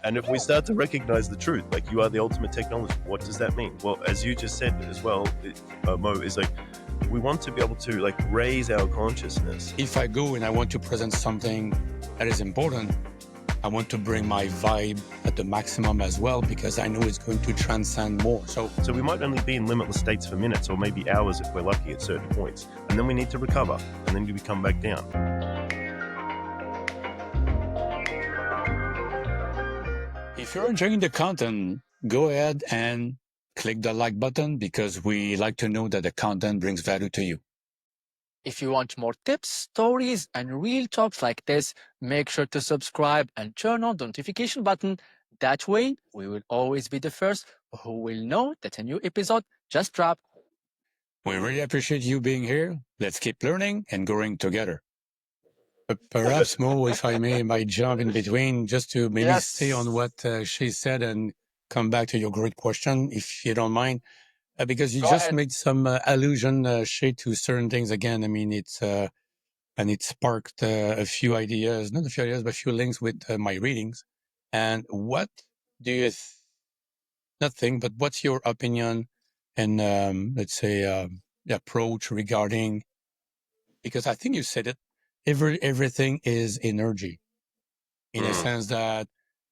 And if we start to recognize the truth, like you are the ultimate technology, what does that mean? Well, as you just said as well, Mo, is like we want to be able to like raise our consciousness. If I go and I want to present something that is important, I want to bring my vibe at the maximum as well, because I know it's going to transcend more. So we might only be in limitless states for minutes or maybe hours if we're lucky at certain points. And then we need to recover, and then we come back down. if you're enjoying the content, go ahead and click the like button, because we like to know that the content brings value to you. If you want more tips, stories, and real talks like this, make sure to subscribe and turn on the notification button. That way, we will always be the first who will know that a new episode just dropped. We really appreciate you being here. Let's keep learning and growing together. Perhaps, Mo, if I might jump in between just to maybe stay on what she said and come back to your great question, if you don't mind. Because you just made some allusion, Shae, to certain things again. I mean, and it sparked a few ideas, not a few ideas, but a few links with my readings. And what do you not think, but what's your opinion and let's say the approach regarding, because I think you said it, everything is energy in a sense that,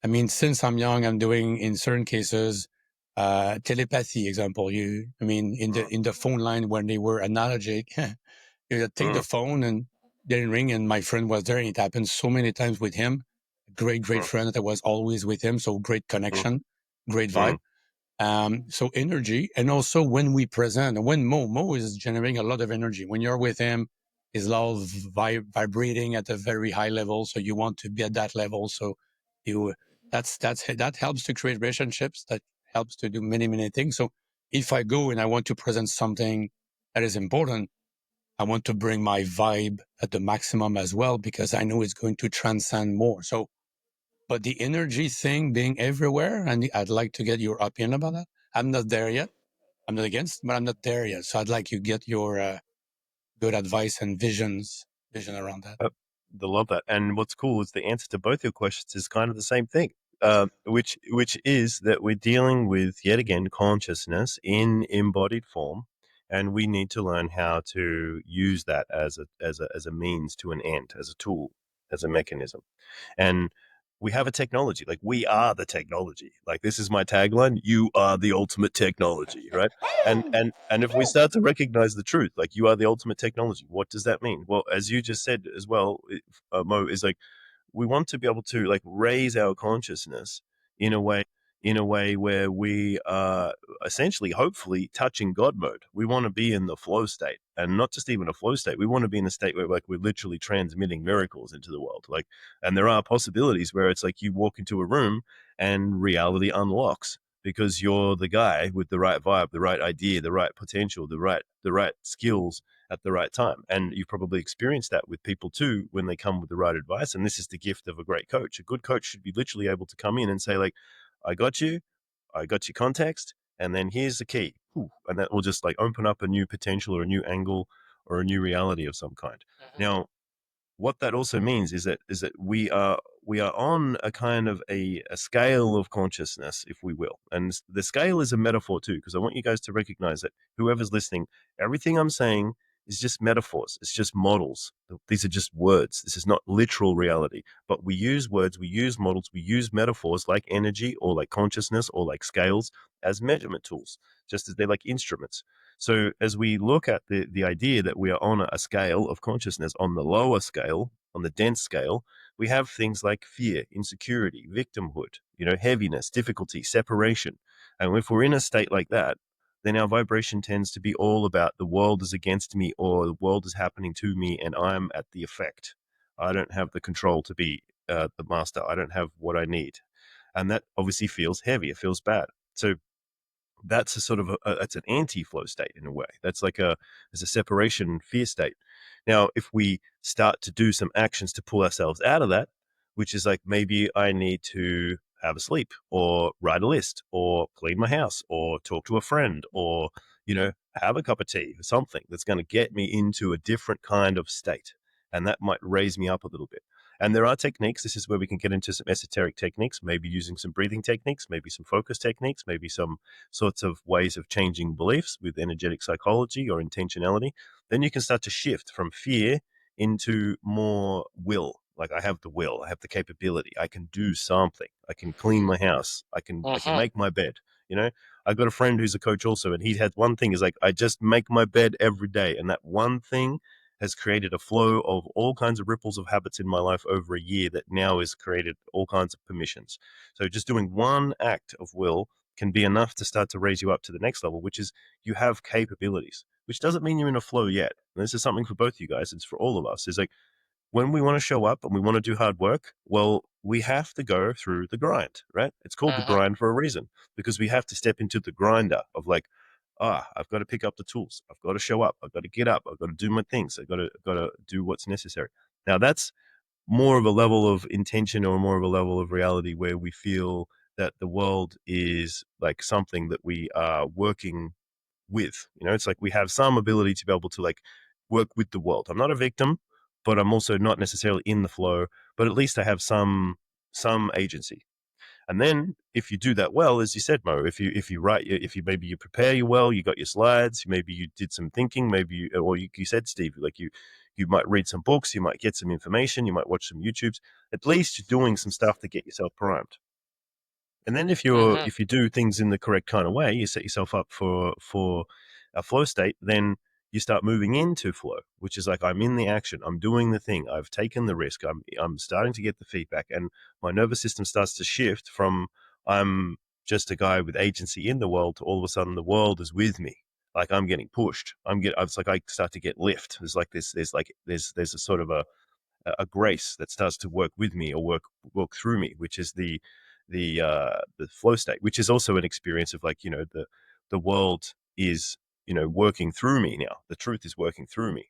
I mean, since I'm young, I'm doing in certain cases, telepathy example. In the phone line when they were analogic, you take the phone and didn't ring, and my friend was there, and it happened so many times with him. Great friend that was always with him. So great connection, great vibe. So energy, and also when we present, and when Mo is generating a lot of energy, when you're with him, is all vibrating at a very high level. So you want to be at that level. So that helps to create relationships. That helps to do many things. So if I go and I want to present something that is important, I want to bring my vibe at the maximum as well, because I know it's going to transcend more. So, but the energy thing being everywhere, and I'd like to get your opinion about that. I'm not there yet. I'm not against, but I'm not there yet. So I'd like you get your good advice and vision around that. I love that. And what's cool is the answer to both your questions is kind of the same thing, which is that we're dealing with, yet again, consciousness in embodied form, and we need to learn how to use that as a means to an end, as a tool, as a mechanism. And we have a technology, like we are the technology. Like this is my tagline: you are the ultimate technology, right? And if we start to recognize the truth, like you are the ultimate technology, what does that mean? Well, as you just said as well, Mo, is like we want to be able to like raise our consciousness in a way where we are essentially, hopefully, touching God mode. We want to be in the flow state, and not just even a flow state. We want to be in a state where like we're literally transmitting miracles into the world. Like, and there are possibilities where it's like you walk into a room and reality unlocks because you're the guy with the right vibe, the right idea, the right potential, the right skills at the right time. And you've probably experienced that with people too when they come with the right advice. And this is the gift of a great coach. A good coach should be literally able to come in and say, like, I got your context, and then here's the key. And that will just like open up a new potential or a new angle or a new reality of some kind. Now, what that also means is that we are on a kind of a scale of consciousness, if we will. And the scale is a metaphor too, because I want you guys to recognize that whoever's listening, everything I'm saying is just metaphors. It's just models. These are just words. This is not literal reality. But we use words, we use models, we use metaphors like energy or like consciousness or like scales as measurement tools, just as they're like instruments. So as we look at the idea that we are on a scale of consciousness, on the lower scale, on the dense scale, we have things like fear, insecurity, victimhood, heaviness, difficulty, separation. And if we're in a state like that, then our vibration tends to be all about the world is against me or the world is happening to me and I'm at the effect. I don't have the control to be the master. I don't have what I need. And that obviously feels heavy. It feels bad. So that's a sort of it's an anti-flow state in a way. That's like there's a separation fear state. Now, if we start to do some actions to pull ourselves out of that, which is like maybe I need to have a sleep or write a list or clean my house or talk to a friend or, have a cup of tea or something that's going to get me into a different kind of state. And that might raise me up a little bit. And there are techniques. This is where we can get into some esoteric techniques, maybe using some breathing techniques, maybe some focus techniques, maybe some sorts of ways of changing beliefs with energetic psychology or intentionality. Then you can start to shift from fear into more will. Like, I have the will, I have the capability, I can do something, I can clean my house, I can make my bed. You know, I've got a friend who's a coach also, and he had one thing is like, I just make my bed every day, and that one thing has created a flow of all kinds of ripples of habits in my life over a year that now has created all kinds of permissions. So just doing one act of will can be enough to start to raise you up to the next level, which is you have capabilities, which doesn't mean you're in a flow yet. And this is something for both you guys. It's for all of us. It's like, when we want to show up and we want to do hard work, well, we have to go through the grind, right? It's called the grind for a reason, because we have to step into the grinder of like, I've got to pick up the tools. I've got to show up. I've got to get up. I've got to do my things. I've got to do what's necessary. Now, that's more of a level of intention or more of a level of reality where we feel that the world is like something that we are working with. You know, it's like we have some ability to be able to like work with the world. I'm not a victim, but I'm also not necessarily in the flow, but at least I have some agency. And then if you do that well, as you said, Mo, if you write, if you maybe you prepare you well, you got your slides, maybe you did some thinking, maybe you said, Steve, like you might read some books, you might get some information, you might watch some YouTubes. At least you're doing some stuff to get yourself primed. And then if you do things in the correct kind of way, you set yourself up for a flow state, then you start moving into flow, which is like, I'm in the action, I'm doing the thing, I've taken the risk, I'm starting to get the feedback, and my nervous system starts to shift from I'm just a guy with agency in the world to all of a sudden the world is with me. Like, I'm getting pushed. It's like I start to get lift. There's like this, there's a sort of a grace that starts to work with me or work through me, which is the flow state, which is also an experience of like, the world is, working through me now. The truth is working through me.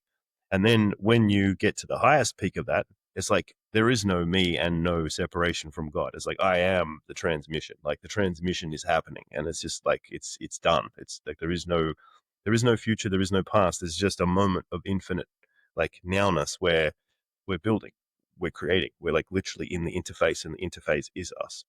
And then when you get to the highest peak of that, it's like there is no me and no separation from God. It's like I am the transmission. Like the transmission is happening, and it's just like it's done. It's like there is no future, there is no past. There's just a moment of infinite like nowness where we're building, we're creating, we're like literally in the interface, and the interface is us.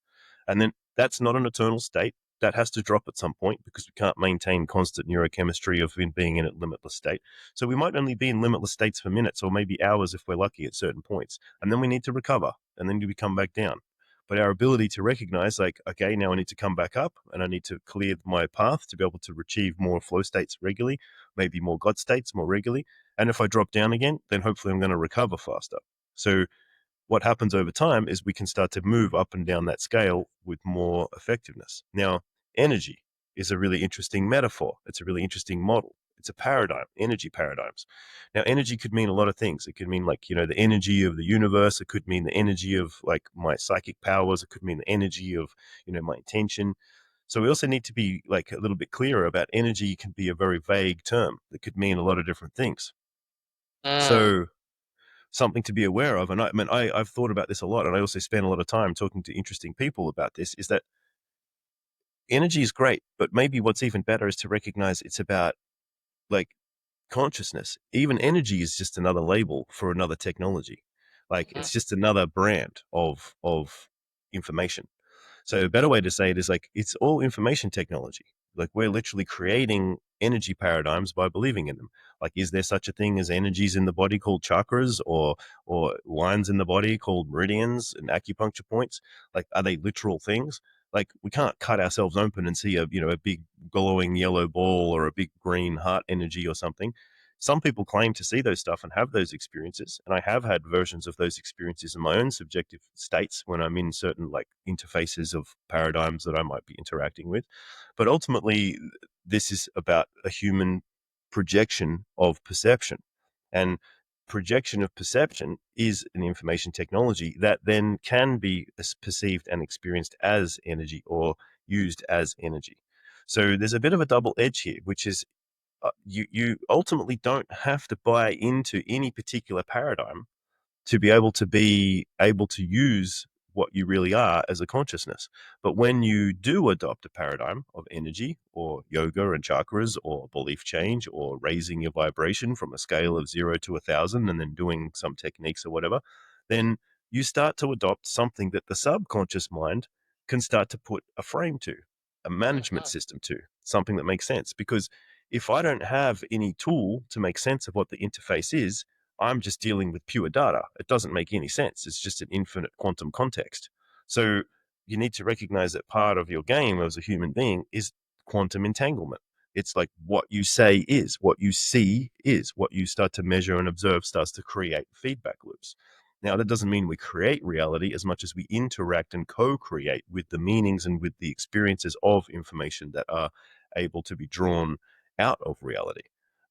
And then that's not an eternal state. That has to drop at some point because we can't maintain constant neurochemistry of being in a limitless state. So we might only be in limitless states for minutes or maybe hours if we're lucky at certain points. And then we need to recover, and then we come back down. But our ability to recognize, like, okay, now I need to come back up and I need to clear my path to be able to achieve more flow states regularly, maybe more God states more regularly. And if I drop down again, then hopefully I'm going to recover faster. So what happens over time is we can start to move up and down that scale with more effectiveness. Now, energy is a really interesting metaphor. It's a really interesting model. It's a paradigm, energy paradigms. Now, energy could mean a lot of things. It could mean like, the energy of the universe. It could mean the energy of like my psychic powers. It could mean the energy of, my intention. So we also need to be like a little bit clearer about energy. Can be a very vague term that could mean a lot of different things. So something to be aware of, and I've thought about this a lot, and I also spend a lot of time talking to interesting people about this, is that energy is great, but maybe what's even better is to recognize it's about like consciousness. Even energy is just another label for another technology. Like it's just another brand of information. So a better way to say it is like it's all information technology. Like we're literally creating energy paradigms by believing in them. Like, is there such a thing as energies in the body called chakras or lines in the body called meridians and acupuncture points? Like, are they literal things? Like, we can't cut ourselves open and see a big glowing yellow ball or a big green heart energy or something. Some people claim to see those stuff and have those experiences, and I have had versions of those experiences in my own subjective states when I'm in certain like interfaces of paradigms that I might be interacting with. But ultimately, this is about a human projection of perception, and projection of perception is an information technology that then can be perceived and experienced as energy or used as energy. So there's a bit of a double edge here, which is you ultimately don't have to buy into any particular paradigm to be able to use what you really are as a consciousness. But when you do adopt a paradigm of energy or yoga and chakras or belief change or raising your vibration from a scale of 0 to 1,000 and then doing some techniques or whatever, then you start to adopt something that the subconscious mind can start to put a frame to, a management system to, something that makes sense. Because if I don't have any tool to make sense of what the interface is, I'm just dealing with pure data. It doesn't make any sense. It's just an infinite quantum context. So you need to recognize that part of your game as a human being is quantum entanglement. It's like what you say is, what you see is, what you start to measure and observe starts to create feedback loops. Now, that doesn't mean we create reality as much as we interact and co-create with the meanings and with the experiences of information that are able to be drawn out of reality.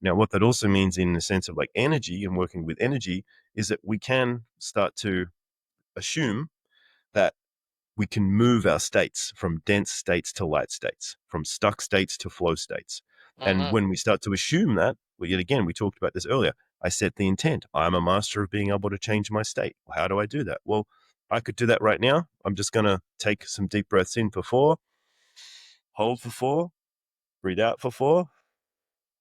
Now, what that also means in the sense of like energy and working with energy is that we can start to assume that we can move our states from dense states to light states, from stuck states to flow states. And when we start to assume that, well, yet again, we talked about this earlier. I set the intent. I'm a master of being able to change my state. How do I do that? Well, I could do that right now. I'm just going to take some deep breaths in for 4, hold for 4, breathe out for 4,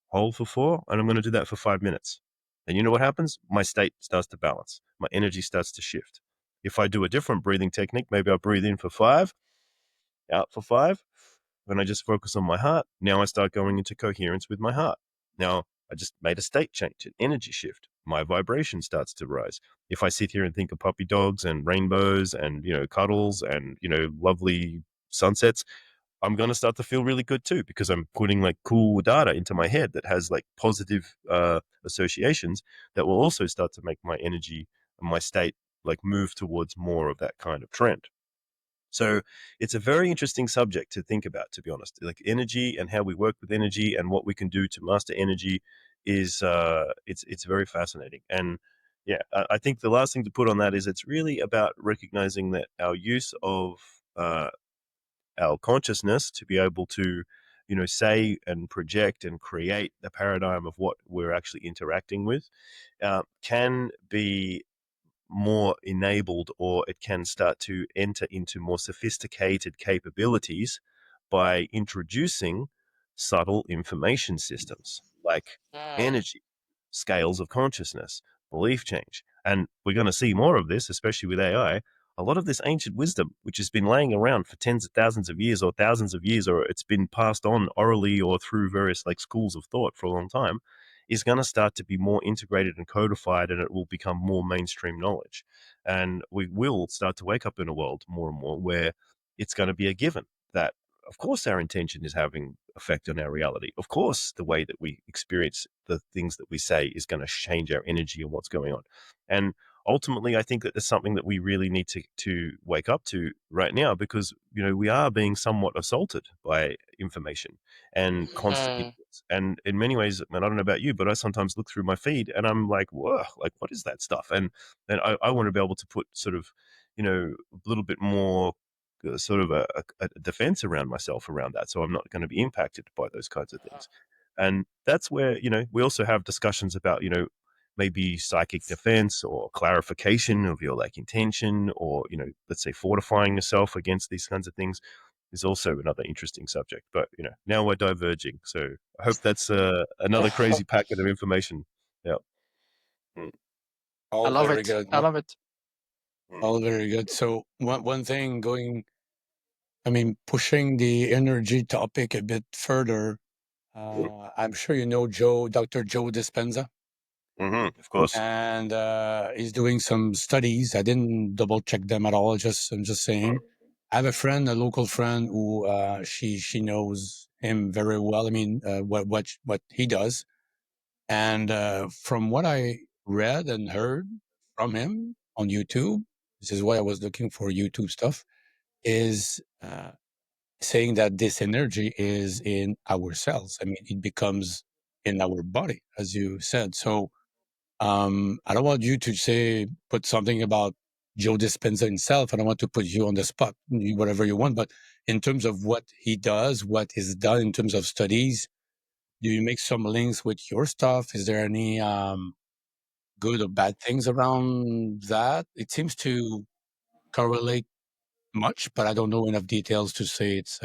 hold for 4, and I'm going to do that for 5 minutes. And you know what happens? My state starts to balance. My energy starts to shift. If I do a different breathing technique, maybe I'll breathe in for 5, out for 5. When I just focus on my heart, now I start going into coherence with my heart. Now I just made a state change, an energy shift. My vibration starts to rise. If I sit here and think of puppy dogs and rainbows and, cuddles and, lovely sunsets, I'm going to start to feel really good too, because I'm putting like cool data into my head that has like positive associations that will also start to make my energy and my state like move towards more of that kind of trend. So it's a very interesting subject to think about, to be honest. Like energy and how we work with energy and what we can do to master energy is it's very fascinating. And yeah, I think the last thing to put on that is it's really about recognizing that our use of our consciousness to be able to, say and project and create the paradigm of what we're actually interacting with can be more enabled, or it can start to enter into more sophisticated capabilities by introducing subtle information systems like energy, scales of consciousness, belief change. And we're going to see more of this, especially with AI. A lot of this ancient wisdom, which has been laying around for tens of thousands of years or thousands of years, or it's been passed on orally or through various like schools of thought for a long time, is going to start to be more integrated and codified, and it will become more mainstream knowledge. And we will start to wake up in a world more and more where it's going to be a given that, of course, our intention is having effect on our reality. Of course, the way that we experience the things that we say is going to change our energy and what's going on. And ultimately, I think that there's something that we really need to wake up to right now, because, we are being somewhat assaulted by information and constant inputs. And in many ways, and I don't know about you, but I sometimes look through my feed and I'm like, whoa, like, what is that stuff? And I want to be able to put sort of, a little bit more sort of a defense around myself around that. So I'm not going to be impacted by those kinds of things. And that's where, we also have discussions about, maybe psychic defense or clarification of your like intention, or, let's say fortifying yourself against these kinds of things is also another interesting subject. But, now we're diverging. So I hope that's another crazy packet of information. Yeah. Mm, I All love very it. good. I love it. All very good. So one thing pushing the energy topic a bit further. I'm sure you know Dr. Joe Dispenza, of course. and he's doing some studies. I didn't double check them at all. I'm just saying. I have a local friend who she knows him very well. I mean, what he does, and from what I read and heard from him on YouTube, this is why I was looking for YouTube stuff, is saying that this energy is in our cells. I mean, it becomes in our body, as you said. So I don't want you to put something about Joe Dispenza himself. I don't want to put you on the spot, whatever you want. But in terms of what he does, what is done in terms of studies, do you make some links with your stuff? Is there any good or bad things around that? It seems to correlate much, but I don't know enough details to say it's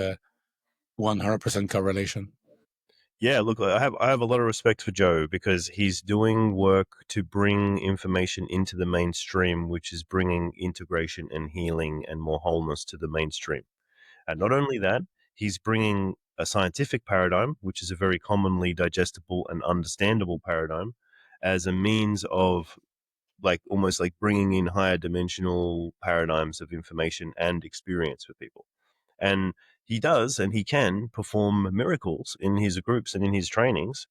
100% correlation. Yeah, look, I have a lot of respect for Joe because he's doing work to bring information into the mainstream, which is bringing integration and healing and more wholeness to the mainstream. And not only that, he's bringing a scientific paradigm, which is a very commonly digestible and understandable paradigm, as a means of like almost like bringing in higher dimensional paradigms of information and experience for people. And he does, and he can perform miracles in his groups and in his trainings.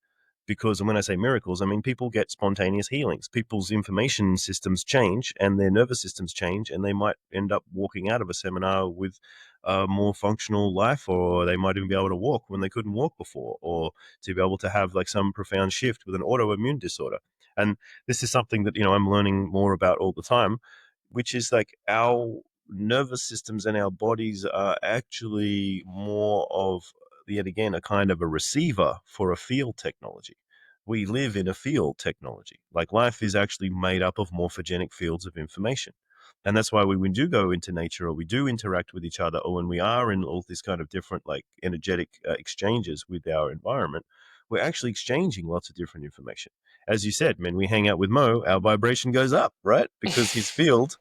Because when I say miracles, I mean people get spontaneous healings. People's information systems change and their nervous systems change, and they might end up walking out of a seminar with a more functional life, or they might even be able to walk when they couldn't walk before, or to be able to have like some profound shift with an autoimmune disorder. And this is something that, I'm learning more about all the time, which is like our nervous systems and our bodies are actually more of, yet again, a kind of a receiver for a field technology. We live in a field technology. Like life is actually made up of morphogenic fields of information. And that's why when we do go into nature or we do interact with each other, or when we are in all these kind of different like energetic exchanges with our environment, we're actually exchanging lots of different information. As you said, when we hang out with Mo, our vibration goes up, right? Because his field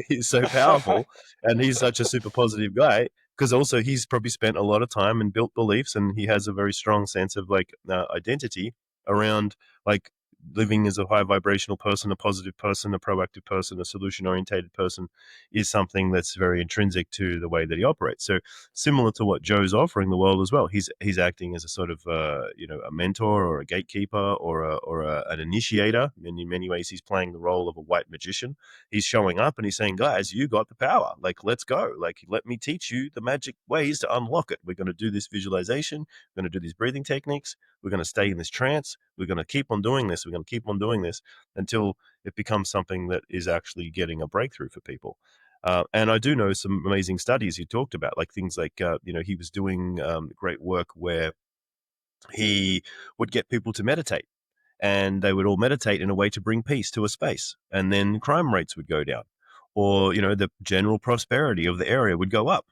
is so powerful and he's such a super positive guy. Because also he's probably spent a lot of time and built beliefs, and he has a very strong sense of like identity around like living as a high vibrational person, a positive person, a proactive person, a solution orientated person is something that's very intrinsic to the way that he operates. So similar to what Joe's offering the world as well, he's acting as a sort of a mentor or a gatekeeper or an initiator. And in many ways, he's playing the role of a white magician. He's showing up and he's saying, guys, you got the power. Like, let's go. Like, let me teach you the magic ways to unlock it. We're going to do this visualization. We're going to do these breathing techniques. We're going to stay in this trance. We're going to keep on doing this. We're going to keep on doing this until it becomes something that is actually getting a breakthrough for people. And I do know some amazing studies you talked about, like things like, he was doing great work where he would get people to meditate, and they would all meditate in a way to bring peace to a space, and then crime rates would go down, or the general prosperity of the area would go up,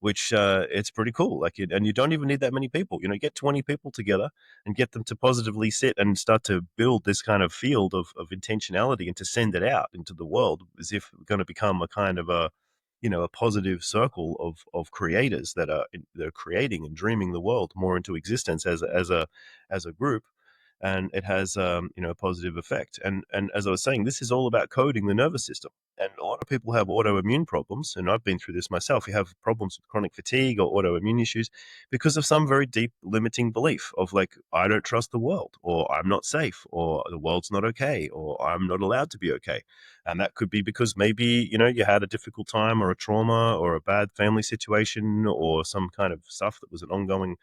which it's pretty cool. Like and you don't even need that many people. Get 20 people together and get them to positively sit and start to build this kind of field of intentionality and to send it out into the world as if we're going to become a kind of a positive circle of creators that are creating and dreaming the world more into existence as a group. And it has a positive effect. And as I was saying, this is all about coding the nervous system. And a lot of people have autoimmune problems, and I've been through this myself. You have problems with chronic fatigue or autoimmune issues because of some very deep limiting belief of like, I don't trust the world, or I'm not safe, or the world's not okay, or I'm not allowed to be okay. And that could be because maybe you had a difficult time or a trauma or a bad family situation or some kind of stuff that was an ongoing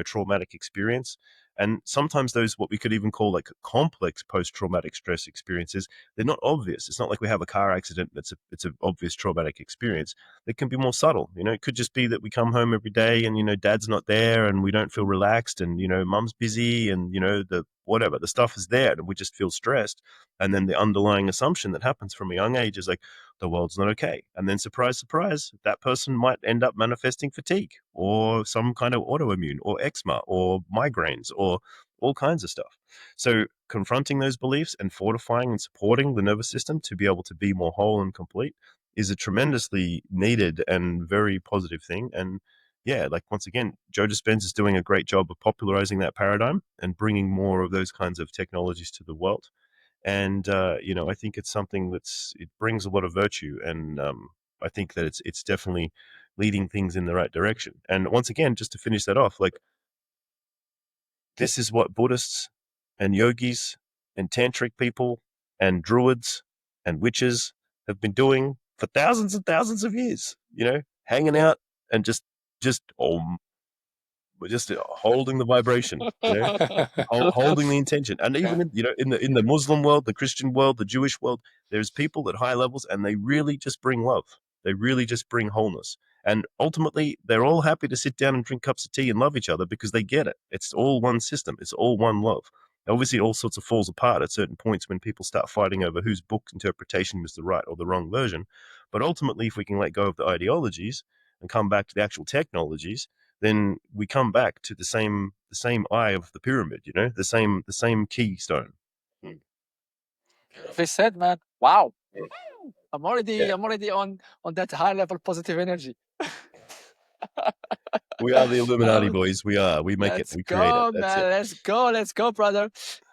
traumatic experience. And sometimes those, what we could even call like complex post-traumatic stress experiences, they're not obvious. It's not like we have a car accident it's an obvious traumatic experience. They can be more subtle. It could just be that we come home every day and dad's not there and we don't feel relaxed, and mum's busy, and the stuff is there and we just feel stressed. And then the underlying assumption that happens from a young age is like, the world's not okay. And then surprise, surprise, that person might end up manifesting fatigue or some kind of autoimmune or eczema or migraines or all kinds of stuff. So confronting those beliefs and fortifying and supporting the nervous system to be able to be more whole and complete is a tremendously needed and very positive thing. And yeah, like once again, Joe Dispenza is doing a great job of popularizing that paradigm and bringing more of those kinds of technologies to the world. And I think it's something it brings a lot of virtue, and I think that it's definitely leading things in the right direction. And once again, just to finish that off, like this is what Buddhists and yogis and tantric people and druids and witches have been doing for thousands and thousands of years. Hanging out and just holding the vibration. Holding the intention. And even in the Muslim world, the Christian world, the Jewish world, there's people at high levels and they really just bring love. They really just bring wholeness. And ultimately, they're all happy to sit down and drink cups of tea and love each other because they get it. It's all one system. It's all one love. Obviously, all sorts of falls apart at certain points when people start fighting over whose book interpretation was the right or the wrong version. But ultimately, if we can let go of the ideologies and come back to the actual technologies, then we come back to the same eye of the pyramid, the same keystone. They said, man, wow. I'm Yeah. already on that high level positive energy. We are the Illuminati, Oh, boys. We are. We make it. let's We create it. go, That's man. it. Let's go, brother.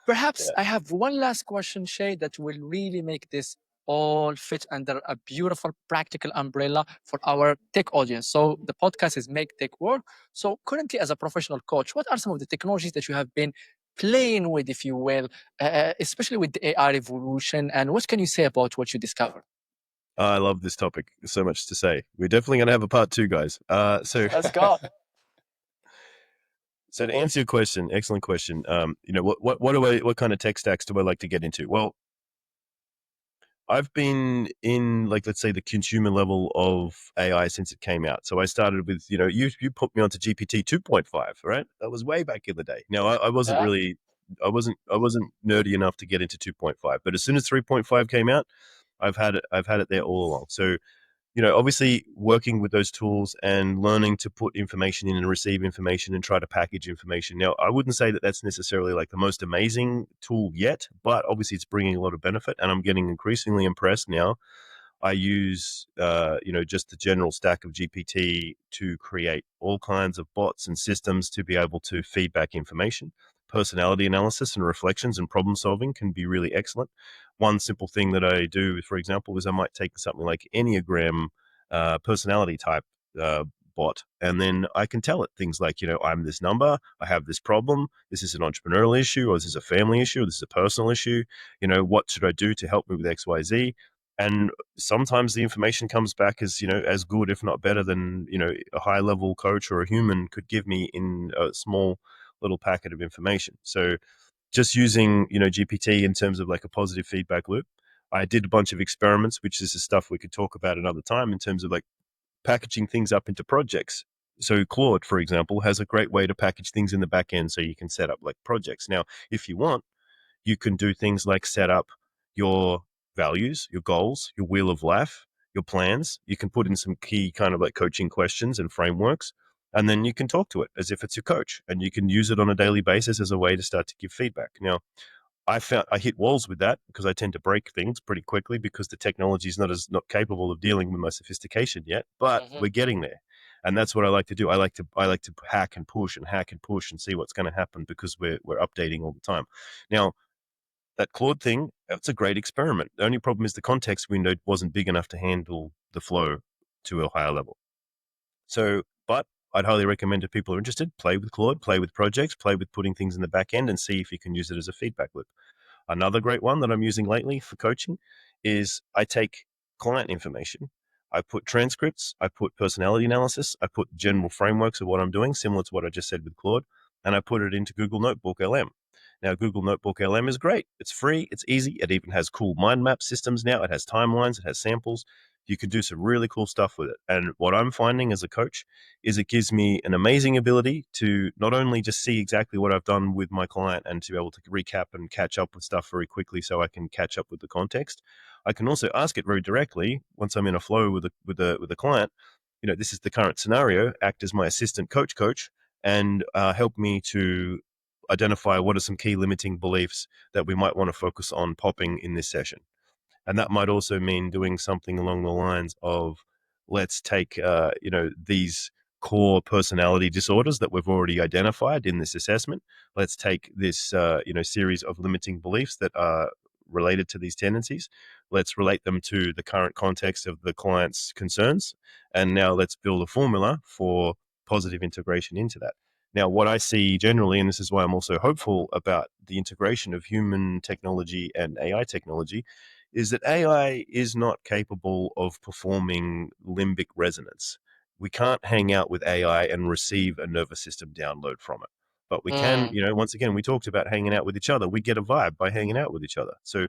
Perhaps Yeah. I have one last question, Shay, that will really make this all fit under a beautiful practical umbrella for our tech audience. So the podcast is Make Tech Work. So currently, as a professional coach, what are some of the technologies that you have been playing with, if you will, especially with the AI revolution? And what can you say about what you discovered? I love this topic. There's so much to say. We're definitely going to have a part 2, guys. Let's go. So to answer your question, excellent question. What kind of tech stacks do I like to get into? Well, I've been in, like, let's say, the consumer level of AI since it came out. So I started with, you put me onto GPT 2.5, right? That was way back in the day. Now I wasn't Yeah. really, I wasn't nerdy enough to get into 2.5, but as soon as 3.5 came out, I've had it there all along. So obviously working with those tools and learning to put information in and receive information and try to package information. Now, I wouldn't say that that's necessarily like the most amazing tool yet, but obviously it's bringing a lot of benefit, and I'm getting increasingly impressed now. I use, just the general stack of GPT to create all kinds of bots and systems to be able to feed back information. Personality analysis and reflections and problem solving can be really excellent. One simple thing that I do, for example, is I might take something like Enneagram personality type bot, and then I can tell it things like, I'm this number, I have this problem, this is an entrepreneurial issue, or this is a family issue, or this is a personal issue. What should I do to help me with XYZ? And sometimes the information comes back as as good, if not better, than a high level coach or a human could give me in a small little packet of information. So just using GPT in terms of like a positive feedback loop. I did a bunch of experiments, which is the stuff we could talk about another time, in terms of like packaging things up into projects. So Claude, for example, has a great way to package things in the back end so you can set up like projects. Now, if you want, you can do things like set up your values, your goals, your wheel of life, your plans. You can put in some key kind of like coaching questions and frameworks, and then you can talk to it as if it's your coach, and you can use it on a daily basis as a way to start to give feedback. Now, I found I hit walls with that because I tend to break things pretty quickly because the technology is not capable of dealing with my sophistication yet, but we're getting there. And that's what I like to do. I like to hack and push and see what's going to happen because we're updating all the time. Now, that Claude thing, that's a great experiment. The only problem is the context window wasn't big enough to handle the flow to a higher level. So, but I'd highly recommend if people are interested, play with Claude, play with projects, play with putting things in the back end and see if you can use it as a feedback loop. Another great one that I'm using lately for coaching is I take client information, I put transcripts, I put personality analysis, I put general frameworks of what I'm doing, similar to what I just said with Claude, and I put it into Google Notebook LM. Now, Google Notebook LM is great. It's free. It's easy. It even has cool mind map systems now. It has timelines. It has samples. You can do some really cool stuff with it. And what I'm finding as a coach is it gives me an amazing ability to not only just see exactly what I've done with my client and to be able to recap and catch up with stuff very quickly so I can catch up with the context. I can also ask it very directly once I'm in a flow with the client. This is the current scenario. Act as my assistant coach, and help me to identify what are some key limiting beliefs that we might want to focus on popping in this session. And that might also mean doing something along the lines of, let's take, these core personality disorders that we've already identified in this assessment. Let's take this, series of limiting beliefs that are related to these tendencies. Let's relate them to the current context of the client's concerns. And now let's build a formula for positive integration into that. Now, what I see generally, and this is why I'm also hopeful about the integration of human technology and AI technology, is that AI is not capable of performing limbic resonance. We can't hang out with AI and receive a nervous system download from it. But we can, once again, we talked about hanging out with each other. We get a vibe by hanging out with each other. So,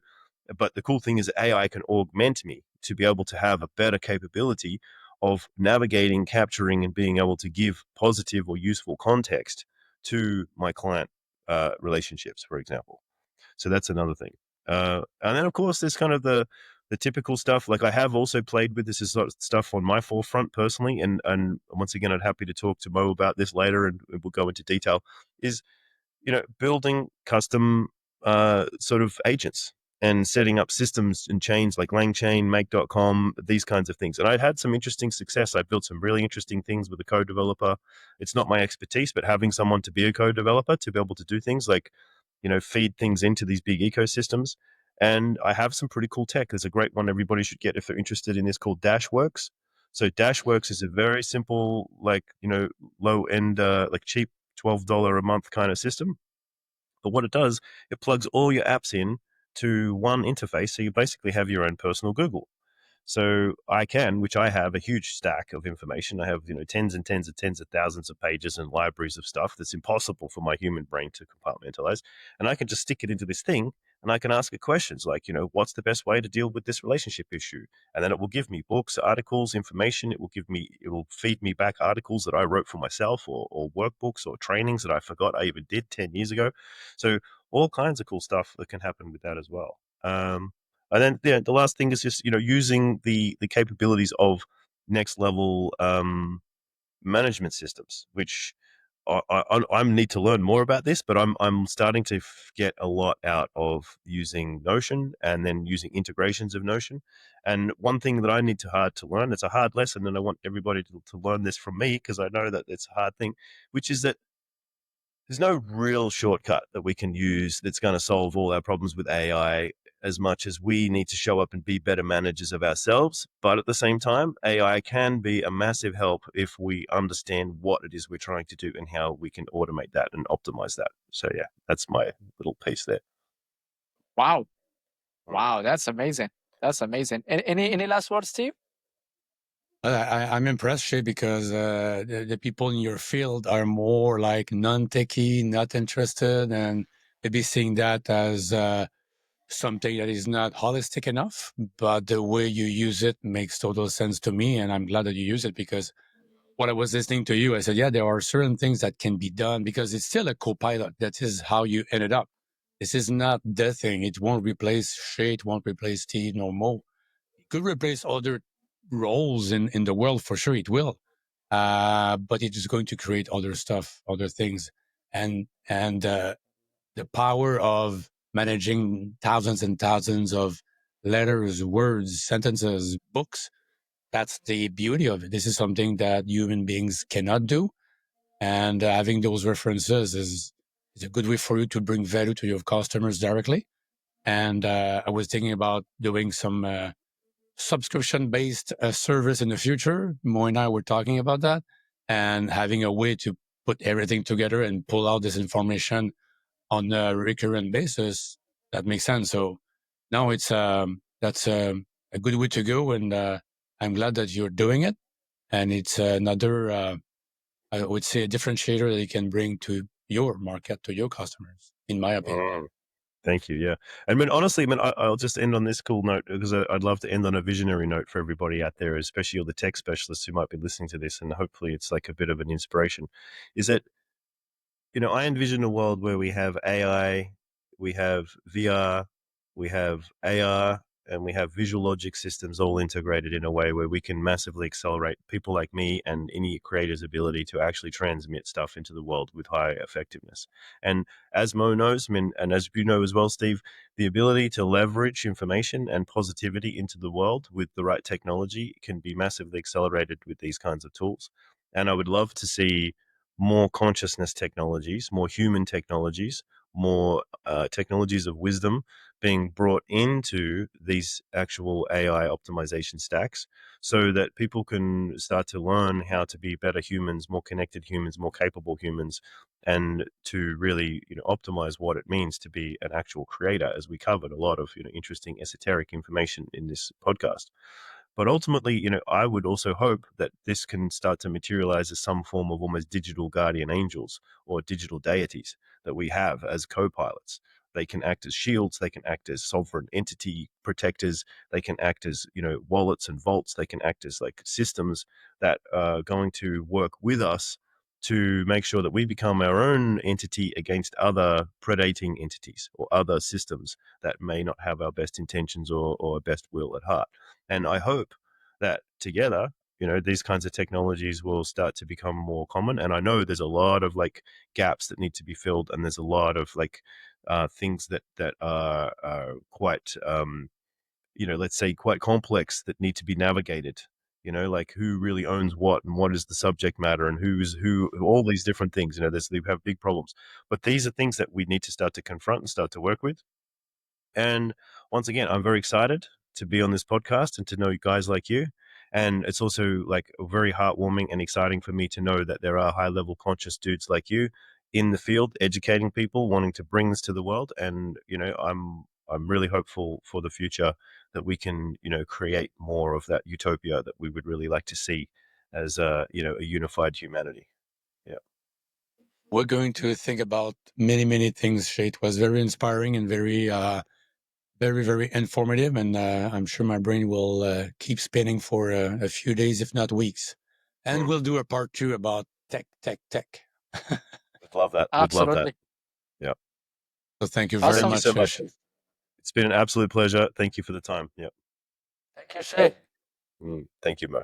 but the cool thing is that AI can augment me to be able to have a better capability of navigating, capturing, and being able to give positive or useful context to my client relationships, for example. So that's another thing. And then, of course, there's kind of the the typical stuff. Like I have also played with this sort of stuff on my forefront personally, and once again, I'd happy to talk to Mo about this later, and we'll go into detail. Is building custom sort of agents and setting up systems and chains like LangChain, Make.com, these kinds of things. And I've had some interesting success. I've built some really interesting things with a code developer. It's not my expertise, but having someone to be a code developer to be able to do things like, feed things into these big ecosystems. And I have some pretty cool tech. There's a great one everybody should get if they're interested in this called Dashworks. So Dashworks is a very simple, like, low end, like cheap $12 a month kind of system. But what it does, it plugs all your apps in to one interface. So you basically have your own personal Google. So I can, which I have a huge stack of information. I have, tens and tens and tens of thousands of pages and libraries of stuff that's impossible for my human brain to compartmentalize. And I can just stick it into this thing and I can ask it questions like, what's the best way to deal with this relationship issue? And then it will give me books, articles, information. It will feed me back articles that I wrote for myself or workbooks or trainings that I forgot I even did 10 years ago. So all kinds of cool stuff that can happen with that as well. And then the last thing is just using the capabilities of next level management systems, which I need to learn more about this, but I'm starting to get a lot out of using Notion and then using integrations of Notion. And one thing that I need to learn, it's a hard lesson, and I want everybody to learn this from me because I know that it's a hard thing, which is that there's no real shortcut that we can use that's going to solve all our problems with AI as much as we need to show up and be better managers of ourselves. But at the same time, AI can be a massive help if we understand what it is we're trying to do and how we can automate that and optimize that. So yeah, that's my little piece there. Wow. Wow, that's amazing. That's amazing. Any last words, Steve? I'm impressed, Shae, because the people in your field are more like non-techie, not interested, and maybe seeing that as something that is not holistic enough. But the way you use it makes total sense to me, and I'm glad that you use it because when I was listening to you, I said, yeah, there are certain things that can be done because it's still a co-pilot. That is how you ended up. This is not the thing. It won't replace Shae. It won't replace Steve no more. It could replace other roles in the world for sure. It will, but it is going to create other stuff, other things, and the power of managing thousands and thousands of letters, words, sentences, books. That's the beauty of it. This is something that human beings cannot do, and having those references is a good way for you to bring value to your customers directly. And I was thinking about doing some subscription-based service in the future. Mo and I were talking about that, and having a way to put everything together and pull out this information on a recurrent basis. That makes sense. So now that's a good way to go, and I'm glad that you're doing it. And it's another, I would say, a differentiator that you can bring to your market, to your customers, in my opinion. Thank you. Yeah. I mean, honestly, I'll just end on this cool note because I'd love to end on a visionary note for everybody out there, especially all the tech specialists who might be listening to this. And hopefully it's like a bit of an inspiration. Is that, I envision a world where we have AI, we have VR, we have AR, and we have visual logic systems all integrated in a way where we can massively accelerate people like me and any creator's ability to actually transmit stuff into the world with high effectiveness. And as Mo knows, I mean, and as you know as well, Steve, the ability to leverage information and positivity into the world with the right technology can be massively accelerated with these kinds of tools. And I would love to see more consciousness technologies, more human technologies, more technologies of wisdom being brought into these actual AI optimization stacks so that people can start to learn how to be better humans, more connected humans, more capable humans, and to really optimize what it means to be an actual creator, as we covered a lot of interesting esoteric information in this podcast. But ultimately, I would also hope that this can start to materialize as some form of almost digital guardian angels or digital deities that we have as co-pilots. They can act as shields. They can act as sovereign entity protectors. They can act as, wallets and vaults. They can act as like systems that are going to work with us to make sure that we become our own entity against other predating entities or other systems that may not have our best intentions or best will at heart. And I hope that together, these kinds of technologies will start to become more common. And I know there's a lot of like gaps that need to be filled, and there's a lot of like things that are quite let's say quite complex that need to be navigated, like who really owns what and what is the subject matter and who's who, all these different things, they have big problems. But these are things that we need to start to confront and start to work with. And once again, I'm very excited to be on this podcast and to know guys like you. And it's also like very heartwarming and exciting for me to know that there are high level conscious dudes like you in the field, educating people, wanting to bring this to the world. And, I'm really hopeful for the future that we can, create more of that utopia that we would really like to see as a unified humanity. Yeah. We're going to think about many, many things, Shae. It was very inspiring and very, very, very informative. And I'm sure my brain will keep spinning for a few days, if not weeks. And we'll do a part 2 about tech. We'd love that. Absolutely. Yeah. So thank you very Awesome. much. Thank you so much. It's been an absolute pleasure. Thank you for the time. Yeah. Thank you, Shae. Thank you, Mo.